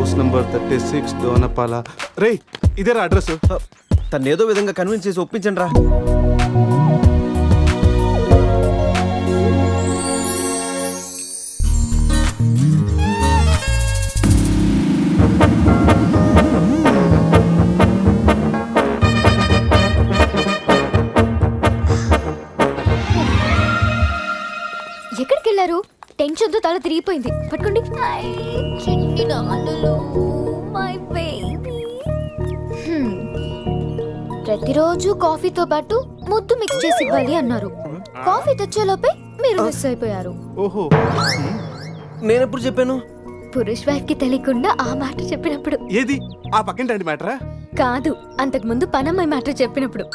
House number 36 Dona Paula. రే ఇదేరా address. తను ఏదో విధంగా కన్విన్స్ చేసి ఒప్పించండి రా. ఎక్కడికి వెళ్ళారు? టెన్షన్తో తల తిరిగిపోయింది. పట్టుకోండి. ప్రతిరోజు కాఫీతో పాటు ముద్దు మిక్స్ చేసి ఇవ్వాలి అన్నారు. కాఫీ తెచ్చేలోపే మీరు మిస్ అయిపోయారు. ఓహో, నేనెప్పుడు చెప్పాను? పురుష్ వైఫ్ కి తెలియకుండా ఆ మాట చెప్పినప్పుడు. ఏది ఆ పక్కింటి మ్యాటరా? కాదు, అంతకు ముందు పనమ్మాయి మాట చెప్పినప్పుడు.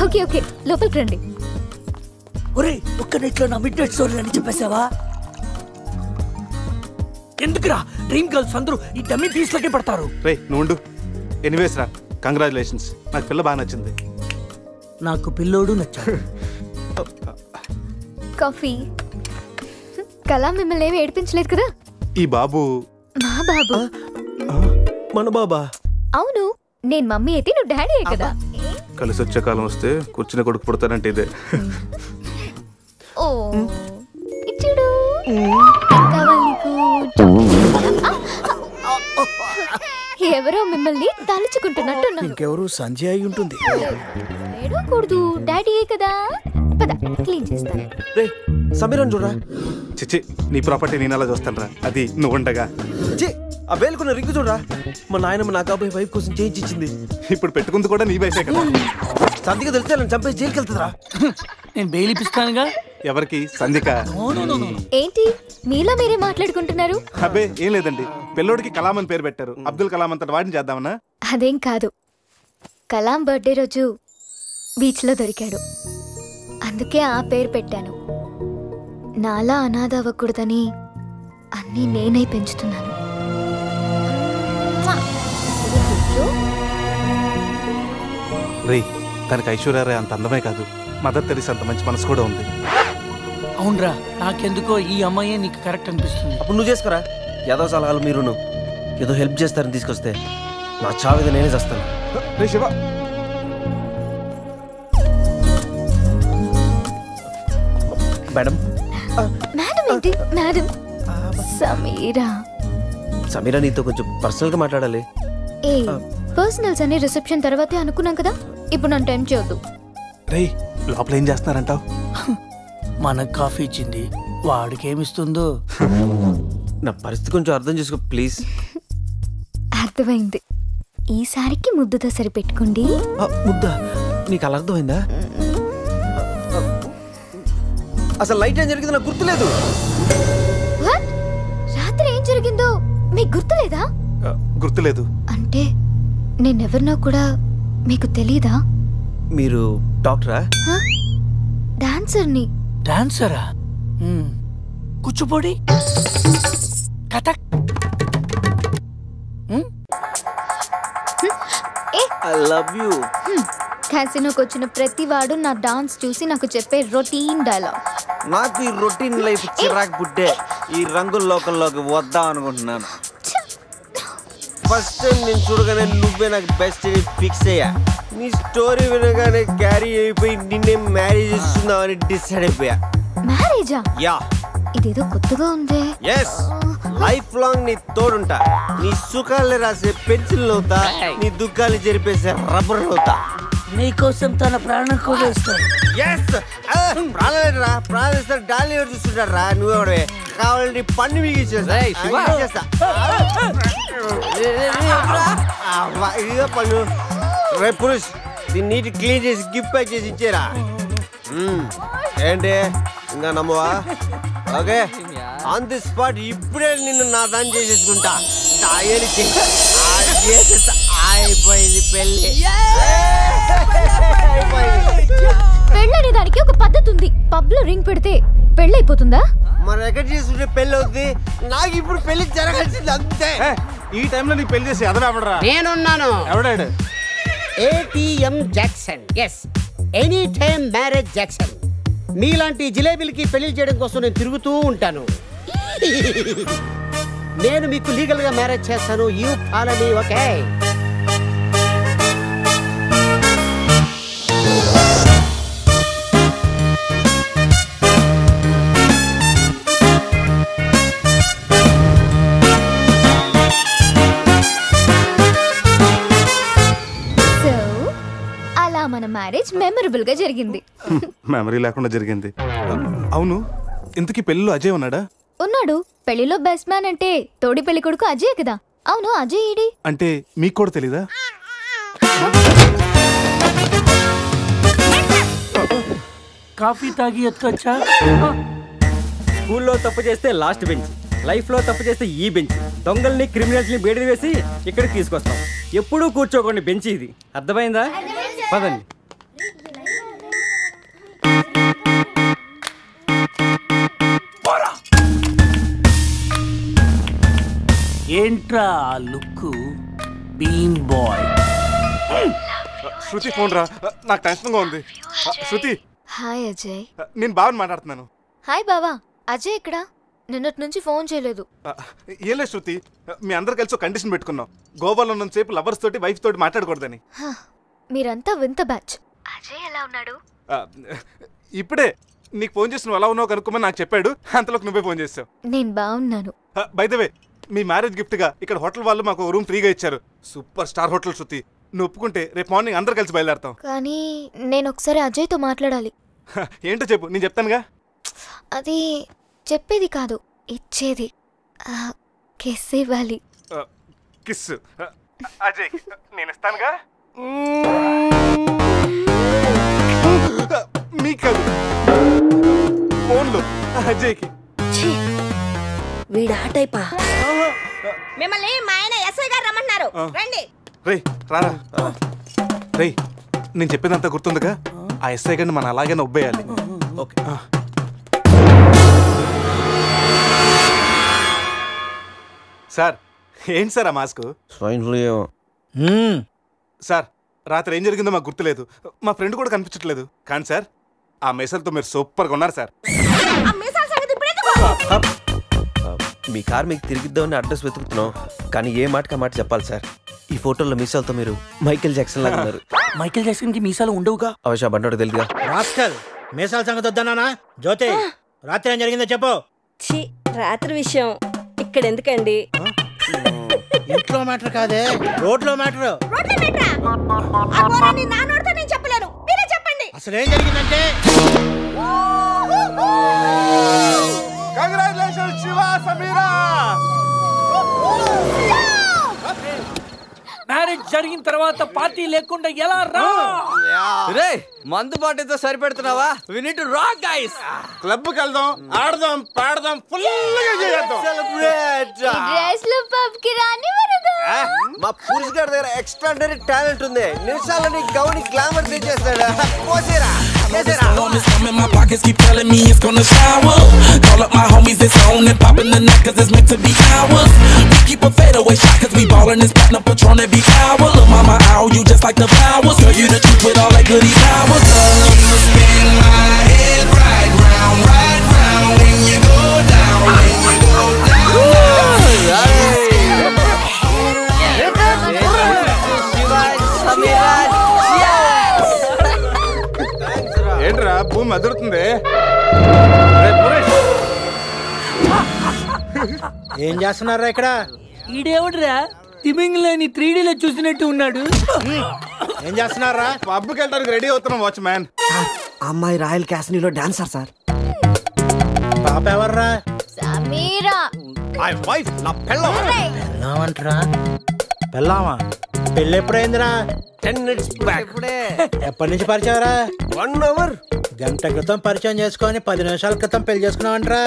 ఓకే ఓకే, లోపలికి రండి. ఒరే, ఒక్క నెట్లో నా మిడ్ నైట్ స్టోరీ అని చెప్పేసావా? ఎందుకురా డ్రీమ్ గర్ల్స్ అందరూ ఈ డమ్మీ పీస్లకే పడతారు? రే నువ్వు ఎనీవేస్ రా, కంగ్రాచులేషన్స్. నాకు పిల్ల బాగా నచ్చింది. నాకు పిల్లోడు నచ్చాడు. కాఫీ. కళా మిమ్మల్ని ఏమి ఏడిపించలేదు కదా? ఈ బాబు మా బాబు. మన బాబా? అవును, నేను మమ్మీ అయితే నువ్వు డాడీ కదా. కలిసి వచ్చే కాలం వస్తే కూర్చుని కొడుకు పుడతానంటే ఇదే. ఓ ఇచ్చుడు. కావాలి నీకు? ఎవరో మిమ్మల్ని తలుచుకుంటున్నట్టున్నారు. ఇంకెవరు సంజయ్ అయి ఉంటుంది. ఏడవకూడదు, డాడీ కదా. పద, క్లీన్ చేస్తాను. రే సమీరన్ చూడరా. చిచ్చి, నీ ప్రాపర్టీ నేను అలా చూస్తాను రా. అది నువ్వు ఉండగా. ఆ వేలుకున్న రింగు చూడరా. మా నాయనమ్మ నా కాబోయే వైఫ్ కోసం చేయించి ఇచ్చింది. ఇప్పుడు పెట్టుకుంది కూడా నీ వయసే కదా. సంధిగా తెలిస్తే నన్ను చంపేసి జైలుకి వెళ్తుందిరా. నేను బెయిల్ ఇప్పిస్తానుగా. ఎవరికి? సంధిక. ఏంటి మీలో మీరే మాట్లాడుకుంటున్నారు? అబ్బే ఏం లేదండి, పిల్లోడికి కలాం అని పేరు పెట్టారు. అబ్దుల్ కలాం అంతటి వాడిని చేద్దామన్నా. అదేం కాదు, కలాం బర్త్డే రోజు బీచ్ లో దొరికాడు, అందుకే ఆ పేరు పెట్టాను. నాలా అనాథ అవ్వకూడదని అన్నీ నేనై పెంచుతున్నాను. రే, తనకి ఐశ్వర్యరాయ్ అంత అందమే కాదు, మదర్ తెరీసా అంత మంచి మనసు కూడా ఉంది. అవునరా, నాకెందుకో ఈ అమ్మాయే నీకు కరెక్ట్ అనిపిస్తుంది. అప్పుడు నువ్వు చేసుకోరా. ఏదో సలహాలు మీరును ఏదో హెల్ప్ చేస్తారని తీసుకొస్తే నా చావిద నేనే చేస్తాను. రే శివ, మేడం. మేడం ఏంటి మేడం? సమీరా. సమీరా, నీతో కొంచెం పర్సనల్ గా మాట్లాడాలి. ఏ పర్సనల్స్ అనే రిసెప్షన్ తర్వాతే అనుకున్నాం కదా, ఇప్పుడు నన్ను టైం చేయొద్దు. రే లోపల ఏం చేస్తున్నారంటావు? మనకు కాఫీ ఇచ్చింది, వాడికి ఏమిస్తుందో. నా పరిస్థితి కొంచెం అర్థం చేసుకో ప్లీజ్. అర్థమైంది, ఈసారికి ముద్దుతో సరిపెట్టుకోండి. ముద్దా? నీకు అలా అర్థమైందా? అసలు లైట్ ఏం జరిగిందో నాకు గుర్తులేదు. రాత్రి ఏం జరిగిందో మీకు గుర్తులేదా? గుర్తులేదు. అంటే నేనెవరినో కూడా మీకు తెలీదా? మీరు డాక్టరా? డాన్సర్ని. డాన్సరా? Kuchipudi, Kathak. I love you. క్యాసినోకి వచ్చిన ప్రతి వాడు నా డాన్స్ చూసి నాకు చెప్పే రొటీన్ డైలాగ్. నాకు ఈ రొటీన్ లైఫ్ చిరాకు పుట్టే ఈ రంగుల లోకల్లోకి వద్దాం అనుకుంటున్నాను. ఫస్ట్ టైం నేను చూడగానే నువ్వే నాకు బెస్ట్ ఫిక్స్ అయ్యా. నీ స్టోరీ వినగానే క్యారీ అయిపోయి నిన్నే మ్యారేజ్ చేస్తున్నామని డిసైడ్ అయిపోయా. మ్యారేజా? యా. ఇదేదో కొత్తగా ఉంది. ఎస్, లైఫ్ లాంగ్ నీ తోడుంటా. నీ సుఖాలు రాసే పెన్సిల్ అవుతా, నీ దుఃఖాలు జరిపేసే రబ్బర్ అవుతా. నీకోసం తన ప్రాణం కూడా ఇస్తాడు. ఎస్, ప్రాణాలేరా, ప్రాణిస్తారు. డాలి ఎవరు చూస్తుంటారు రా, నువ్వెవడే కావాలంటే పన్ను మిగిచేస్తా. ఇదిగా పన్ను. రే పురుష్, దీన్ని నీటి క్లీన్ చేసి గిఫ్ట్ ప్యాక్ చేసి ఇచ్చేరా. ఏంటి ఇంకా నమ్మవా? ఓకే, ఆన్ ది స్పాట్ ఇప్పుడే నిన్ను నా దాన్ని చేసేసుకుంటా. అయిపోయింది పెళ్ళి. పెళ్ళనే దానికి ఒక పద్ధతి ఉంది. పబ్ లో రింగ్ పెడితే పెళ్ళైపోతుందా? మరి ఎక్కడ చేసుకుంటే పెళ్ళి అవుతుంది. నాకు ఇప్పుడు పెళ్లి జరగాల్సింది అంతే. ఈ టైంలో నీకు పెళ్లి చేసి ఎదరావడరా? నేనున్నాను. ఎవడాడు? ATM Jackson. Yes, any time marriage Jackson. మీలాంటి జిలేబీలకి పెళ్లి చేయడం కోసం నేను తిరుగుతూ ఉంటాను. నేను మీకు లీగల్ గా మ్యారేజ్ చేస్తాను. You follow me, okay? So అలా మన మ్యారేజ్ మెమరబుల్ గా జరిగింది. మెమరీ లేకుండా జరిగింది. అవును, ఇంతకీ పెళ్ళిలో అజయ్ ఉన్నాడా? ఉన్నాడు. పెళ్లిలో బెస్ట్ మ్యాన్ అంటే తోడి పెళ్లి కొడుకు అజయ్ కదా. అవును, అజయ్ ఈడి. అంటే మీకు కూడా తెలీదా? కాఫీ తాగి ఎత్తొచ్చా? స్కూల్లో తప్పు చేస్తే లాస్ట్ బెంచ్, లైఫ్లో తప్పు చేస్తే ఈ బెంచ్. దొంగల్ని క్రిమినల్స్ని బయటకు వేసి ఇక్కడికి తీసుకొస్తాం. ఎప్పుడూ కూర్చోకండి బెంచ్ ఇది. అర్థమైందా? పదండి. ఏంట్రా look? Bean boy. Shruti phone రా, నాకు టెన్షన్ గా ఉంది. శృతి. హాయ్ అజయ్. నేను బావని మాట్లాడుతున్నాను. హాయ్ బావా. అజయ్ ఇక్కడ? నిన్నటి నుంచి ఫోన్ చేయలేదు. ఏం లేదు శృతి, మీ అందరు కలిసి ఒక కండిషన్ పెట్టుకున్నాం. గోవాలో ఉన్నంతసేపు లవర్స్ తోటి వైఫ్ తోటి మాట్లాడకూడదని. మీరంతా వింత బ్యాచ్. అజయ్ ఎలా ఉన్నాడు? ఇప్పుడే నీకు ఫోన్ చేసి నువ్వు ఎలా ఉన్నావు కనుక్కోమని నాకు చెప్పాడు. అంతలోకి నువ్వే ఫోన్ చేసావు. నేను బాగున్నాను. By the way, me marriage gift గా ఇక్కడ హోటల్ వాళ్ళు మాకు రూమ్ ఫ్రీగా ఇచ్చారు. సూపర్ స్టార్ హోటల్ శృతి. నువ్వు ఒప్పుకుంటే రేపు మార్నింగ్ అందరు కలిసి బయలుదేరతాం. కానీ నేను ఒకసారి అజయ్తో మాట్లాడాలి. ఏంటో చెప్పు, నేను చెప్తానుగా. అది చెప్పేది కాదు, ఇచ్చేది. కిస్ ఇవ్వాలి. కిస్? అజయ్ నేను ఇస్తానుగా. మీకు కాదు, ఫోన్లో అజయ్కి. వీడా టైపా? మిమ్మల్ని మా ఆయన ఎస్ఐ గారు రమ్మంటున్నారు, రండి. రేయ్ రారా. రేయ్, నేను చెప్పేదంతా గుర్తుందిగా? ఆ ఎస్ఐ గండి మనం అలాగే నొబ్బేయాలి. ఓకే. సార్, ఏంటి సార్ ఆ మాస్క్? Swine flu. సార్, రాత్రి ఏం జరిగిందో మాకు గుర్తులేదు. మా ఫ్రెండ్ కూడా కనిపించట్లేదు. కానీ సార్, ఆ మెసల్తో మీరు సూపర్గా ఉన్నారు సార్. మీ కార్ మీకు తిరిగిద్దామని అడ్రస్ వెతుకుతున్నాం, కానీ ఏ మాటకి ఆ మాట చెప్పాలి సార్. ఈ ఫోటోలో మీసాలతో మీరు మైకేల్ జాక్సన్ లాగా ఉన్నారు. మైకేల్ జాక్సన్ కి మీసాలు ఉండవుగా? అవశా బండోడు తెలుగుగా. రాస్కల్, మీసాల సంగతి వద్దన్నానా? జ్యోతి, రాత్రి ఏం జరిగిందో చెప్పు. ఛీ, రాత్రి విషయం ఇక్కడ ఎందుకండి? ఇంట్లో మ్యాటర్ కాదే, రోడ్లో మ్యాటర్. అసలు ఏం జరిగిందంటే, కంగ్రాచులేషన్స్ శివ, సమీరా. మ్యారేజ్ జరిగిన తర్వాత పార్టీ లేకుండా ఎలా రా? రే, మందు బాటితో సరిపెడుతున్నావా? We need to rock guys. Club కి వెళ్దాం, ఆడదాం, పాడదాం, ఫుల్ గా చేద్దాం. డ్రెస్లు పబ్ కి రాని వరదు. మా పురుష్ గారి దగ్గర ఎక్స్ట్రాడనరీ టాలెంట్ ఉంది. నిమిషాలని Gouni glamour తెచ్చేస్తాడు. పోసేరా. In my pockets keep telling me it's gonna shower. Call up my homies, it's on and popping the neck 'cause it's meant to be ours. We keep a fadeaway shot 'cause we ballin' and spotting a Patron every hour. Look mama, ow, you just like the flowers. Girl, you the truth with all that goody powers. You spin my head right round when you go down, when you go down. ఏంట్రా భూమి అదురుతుంది? ఏం చేస్తున్నారా ఇక్కడ? ఈడేవడరా తిమింగ్లని 3Dలో చూసినట్టు ఉన్నాడు. ఏం చేస్తున్నారా? పబ్కి వెళ్ళడానికి రెడీ అవుతున్నాం వాచ్ మ్యాన్. అమ్మాయి రాయల్ క్యాసినోలో డాన్సర్ సార్. పాప ఎవర్రా? సమీరా. నా పెళ్ళం. పెళ్ళామంటరా? పెళ్ళామా? పెళ్ళి ఎప్పుడైందిరా? 10 minutes back. ఎప్పటి నుంచి పరిచయరా? 1 hour. గంట క్రితం పరిచయం చేసుకొని 10 నిమిషాల క్రితం పెళ్లి చేసుకున్నావంటరా?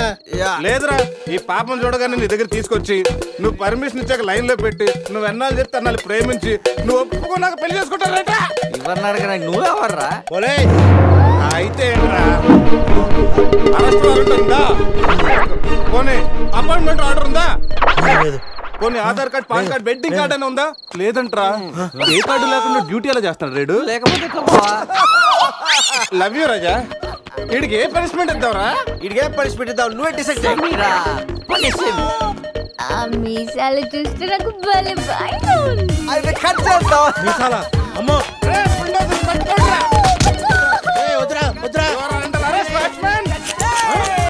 లేదురా, ఈ పాపం చూడగానే నీ దగ్గర తీసుకొచ్చి నువ్వు పర్మిషన్ ఇచ్చాక లైన్ లో పెట్టి నువ్వు ఎన్నాళ్ళు చెప్తే అన్నాళ్ళు ప్రేమించి నువ్వు ఒప్పుకున్నాక పెళ్లి చేసుకుంటారట. ఇవన్నాడు నువ్వెవర్రా? ఓలే, అయితే ఏంట్రా, అరెస్ట్ వారెంట్ ఉందా? పోనీ అపాయింట్మెంట్ ఆర్డర్ ఉందా? పోనీ Aadhaar card, pan card, wedding card అని ఉందా? లేదంట్రా, ఏ కార్డు లేకుండా డ్యూటీ ఎలా చేస్తాడు రేడు? లేకపోతే లవ్ యూ రాజా. వీడికి ఏ పనిష్మెంట్ ఇద్దాంరా? ఇడిగే పనిష్మెంట్ ఇద్దాం, నువ్వే డిసైడ్ చేయి. ఆ మీసాలు చూస్తే నాకు భలే భయం ఉంది. అయితే కట్ చేద్దాం. మీసాలా? అమ్మో రే, పుండు.